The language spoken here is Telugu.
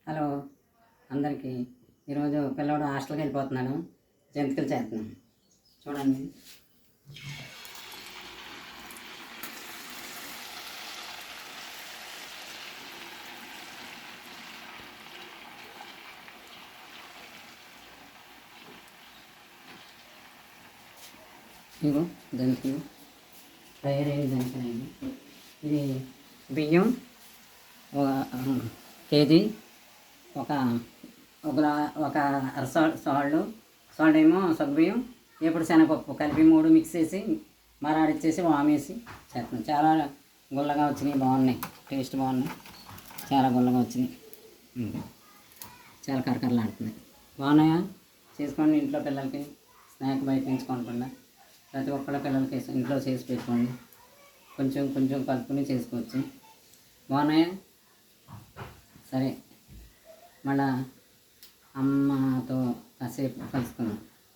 హలో అందరికీ. ఈరోజు పిల్లవాడు హాస్టల్కి వెళ్ళిపోతున్నాడు. జంతికలు చేస్తున్నాం చూడండి. ఇగో జంతికలు తయారయ్యే జంతికలు. ఇది బియ్యం ఒక కేజీ, ఒక ఒక అర సాల్ట్ ఏమో సగ్గుబియ్యం, ఎప్పుడు శనగపప్పు కలిపి 3 మిక్స్ చేసి మరాడిచ్చేసి వామేసి చేస్తున్నాం. చాలా గుల్లగా వచ్చినాయి, బాగున్నాయి, టేస్ట్ బాగున్నాయి, చాలా గుల్లగా వచ్చినాయి, చాలా కరకరలాడుతున్నాయి. బాగున్నాయా? చేసుకోండి ఇంట్లో పిల్లలకి. స్నాక్ బయట నుంచి కొనకుండా ప్రతి ఒక్కళ్ళ పిల్లలకి ఇంట్లో చేసి పెట్టుకోండి. కొంచెం కొంచెం కలుపుకొని చేసుకోవచ్చు. బాగున్నాయా? సరే, మళ్ళా అమ్మతో కాసేపు కలుసుకుందాం.